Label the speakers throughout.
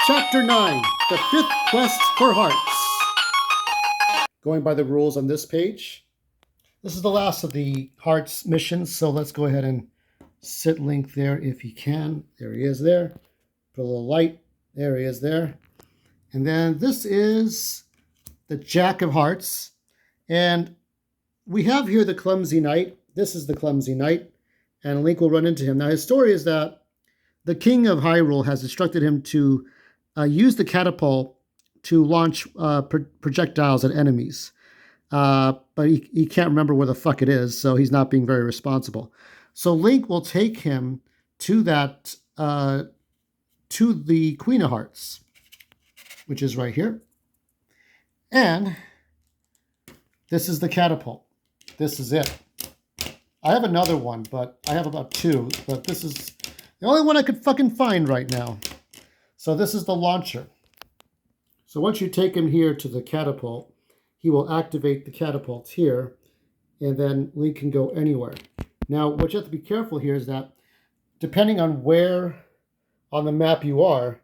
Speaker 1: Chapter 9, The Fifth Quest for Hearts. Going by the rules on this page, this is the last of the Hearts missions, so let's go ahead and sit Link there if he can. There he is there. Put a little light. There he is there. And then this is the Jack of Hearts. And we have here the Clumsy Knight. This is the Clumsy Knight. And Link will run into him. Now his story is that the King of Hyrule has instructed him to use the catapult to launch projectiles at enemies. But he can't remember where the fuck it is, so he's not being very responsible. So Link will take him to that, to the Queen of Hearts, which is right here. And this is the catapult. This is it. I have another one, but I have about two, but this is the only one I could fucking find right now. So this is the launcher. So once you take him here to the catapult, he will activate the catapult here, and then Link can go anywhere. Now, what you have to be careful here is that depending on where on the map you are,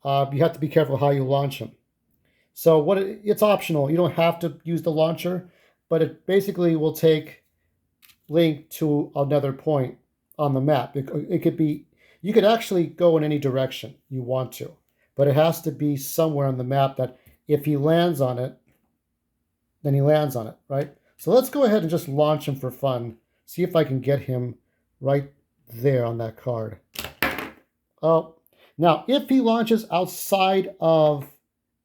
Speaker 1: you have to be careful how you launch him. So it's optional. You don't have to use the launcher, but it basically will take Link to another point on the map. It could be, you could actually go in any direction you want to, but it has to be somewhere on the map that if he lands on it, then he lands on it, right? So let's go ahead and just launch him for fun. See if I can get him right there on that card. Oh, now if he launches outside of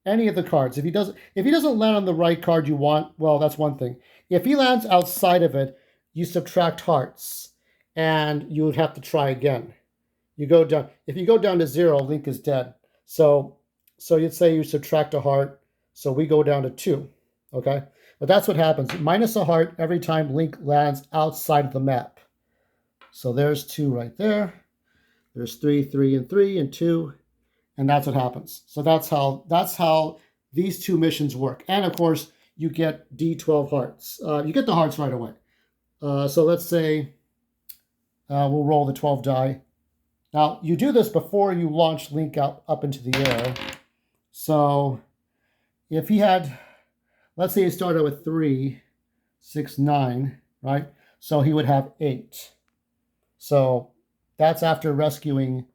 Speaker 1: any of the cards, if he doesn't land on the right card you want, well, that's one thing. If he lands outside of it, you subtract hearts, and you would have to try again. You go down. If you go down to 0, Link is dead. So you'd say you subtract a heart. So we go down to 2. Okay, but that's what happens. Minus a heart every time Link lands outside of the map. So there's 2 right there. There's 3, 3, and 3, and 2, and that's what happens. So that's how these two missions work. And of course, you get D12 hearts. You get the hearts right away. So let's say we'll roll the 12 die. Now, you do this before you launch Link up into the air. So if he had, let's say he started with 3, 6, 9, right? So he would have 8. So that's after rescuing,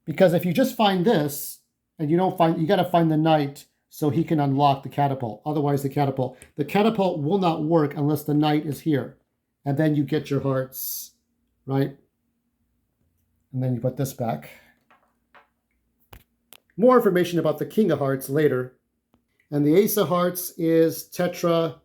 Speaker 1: because if you just find this and you got to find the knight so he can unlock the catapult. Otherwise, the catapult will not work unless the knight is here. And then you get your hearts, right? And then you put this back. More information about the King of Hearts later. And the Ace of Hearts is Tetra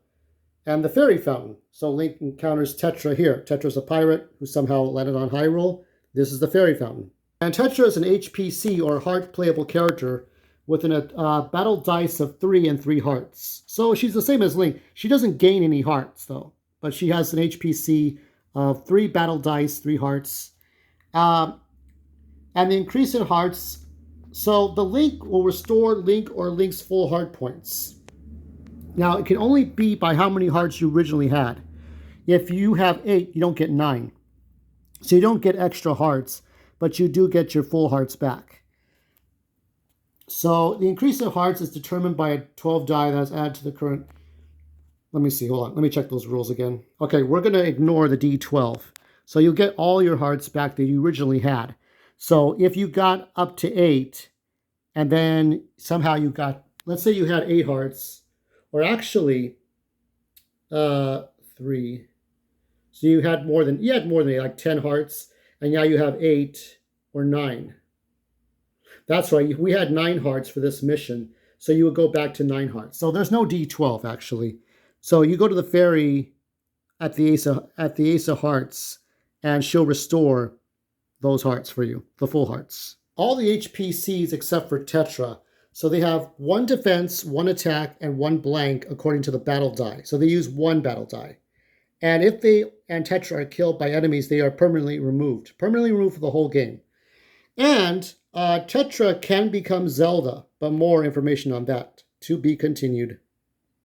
Speaker 1: and the Fairy Fountain. So Link encounters Tetra here. Tetra's a pirate who somehow landed on Hyrule. This is the Fairy Fountain. And Tetra is an HPC, or heart playable character, with a battle dice of 3 and 3 hearts. So she's the same as Link. She doesn't gain any hearts, though. But she has an HPC of 3 battle dice, 3 hearts. And the increase in hearts, so the Link will restore Link or Link's full heart points. Now, it can only be by how many hearts you originally had. If you have 8, you don't get 9. So you don't get extra hearts, but you do get your full hearts back. So the increase in hearts is determined by a 12 die that is added to the current. Let me see, hold on. Let me check those rules again. Okay, we're going to ignore the D12. So you'll get all your hearts back that you originally had. So if you got up to 8, and then somehow you got, let's say you had 8 hearts, or actually 3. So you had more than 8, like 10 hearts, and now you have 8 or 9. That's right, we had 9 hearts for this mission, so you would go back to 9 hearts. So there's no D12, actually. So you go to the fairy at the Ace of Hearts, and she'll restore those hearts for you, the full hearts. All the HPCs except for Tetra, so they have 1 defense, 1 attack, and 1 blank according to the battle die. So they use 1 battle die. And if they and Tetra are killed by enemies, they are permanently removed for the whole game. And Tetra can become Zelda, but more information on that to be continued.